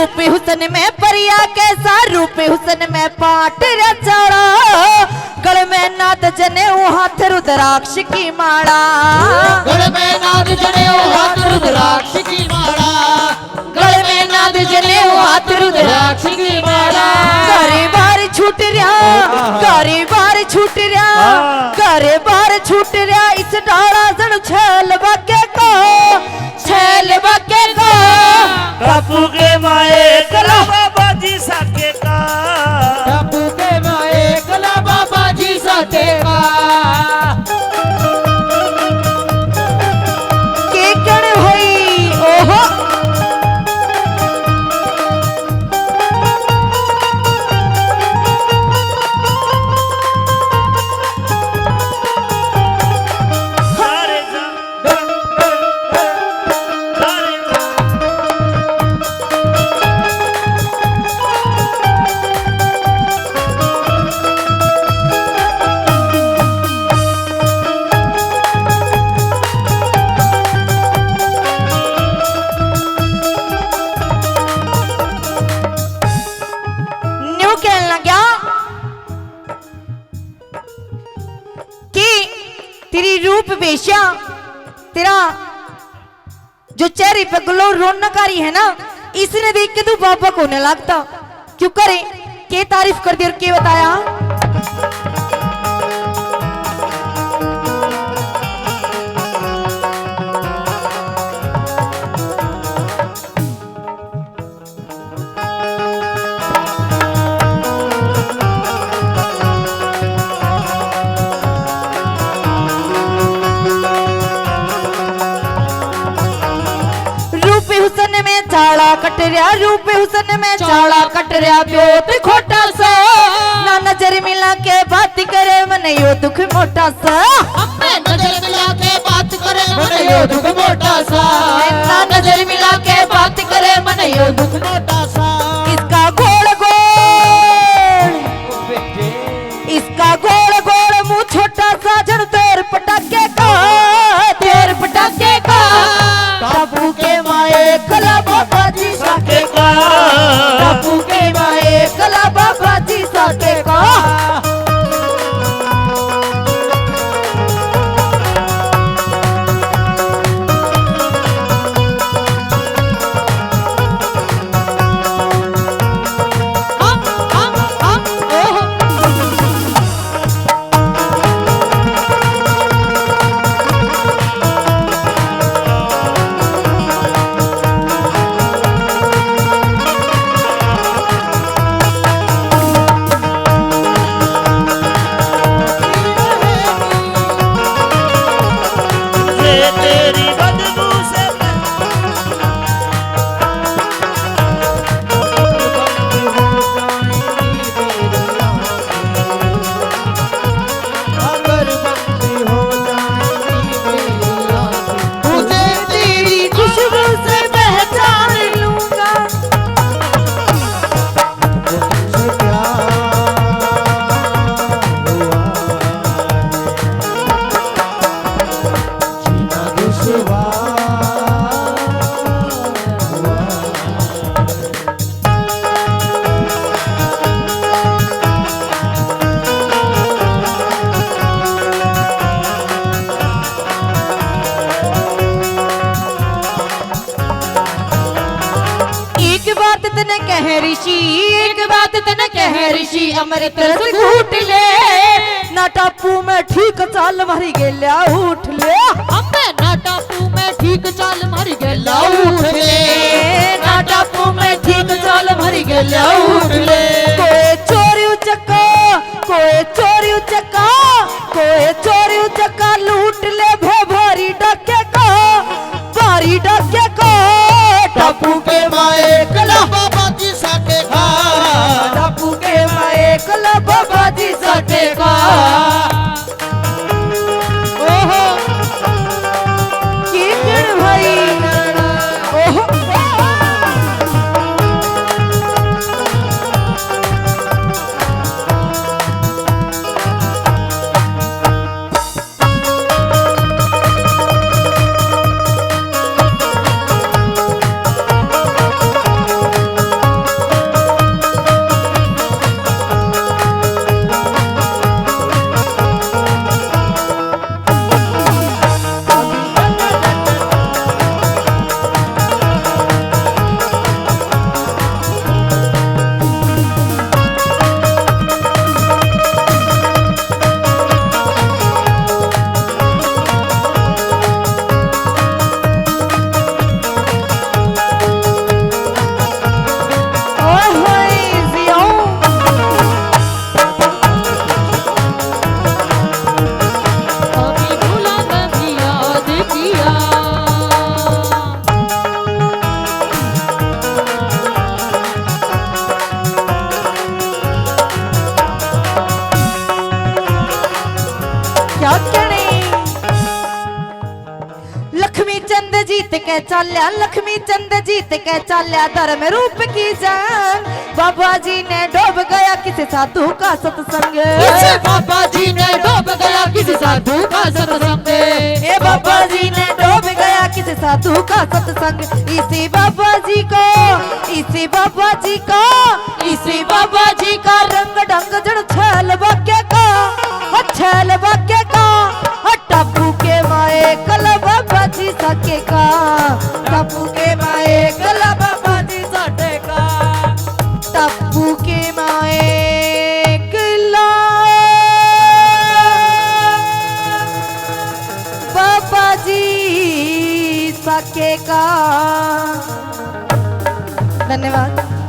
रूप हुसन में परिया कैसा रूप हुसन में पाट रे चढ़ा गल में नाद जने हाथ रुद्राक्ष की माला गल में नाद जने हाथ रुद्राक्ष की माला गल में नाद जने हाथ रुद्राक्ष की माला घरे बार छूट रहा घरे बार छूट रहा घरे बार छूट रहा इस डाला जन छल बाके को छल बाके को टापू के माए कला बाबा जी साके का टापू के माए कला बाबा जी साके का के कण होई ओहो सारे जा सारे जा न्यू कहने लगा कि तेरी रूप वेश्या तेरा जो चेहरे पे ग्लो रौनकारी है ना इसने देख के तू बाबा को नहीं लगता क्यों करे के तारीफ कर दी और के बताया हुसन में चाड़ा कट रहा रूप हुसन में चाड़ा कट रहा ब्योत खोटा सा ना नजर मिला के बात करे मन यो दुख मोटा सा हमें नजर मिला के बात करे मन यो दुख मोटा सा ना नजर मिला के बात करे मन यो दुख मोटा सा इसका गोल गोल इसका गोल गोल मुंह छोटा सा जड़ तेर पटाके का तेर पटाके का टापू के माए कला बाबा जी साके का टापू के माए कला बाबा जी साके का तेरी बदबू से अगर बंदी हो तुझे तेरी खुशबू से पहचान लूंगा एक बात तने कह ऋषि एक बात तने कह ऋषि अमृत रस घूट ले ना टापू में ठीक चाल भरी गेल्या उठ ले हमें ना टापू में ठीक चाल मर गेला उठ ले ना टापू में ठीक चाल भरी गेल्या उठ ले कोई चोरी उचका कोई चोरी उचका कोई चोरी उचका लूट ले भारी डके को भारी डके को टापू के माए कला बाबा जी साके का टापू के माए कला बाबा जी साके का ओहो किरण भाई ओहो ठाकणी लक्ष्मी चंद जीत के चाल्या लक्ष्मी चंद जीत के चाल्या धर्म रूप की जान बाबा जी ने डूब गया किसी साधु का सत्संग इसे बाबा जी ने डूब गया किसी साधु का सत्संग ये बाबा जी ने डूब गया किसी साधु का सत्संग इसी बाबा जी को इसी बाबा जी को इसी बाबा जी का रंग ढंग जड़ छल वाक्य का छल वाक्य का टप्पू के माए कल बाबा जी सके का टप्पू के माए कल बाबा जी सके का टप्पू के माए कला बाबा जी सके का। धन्यवाद।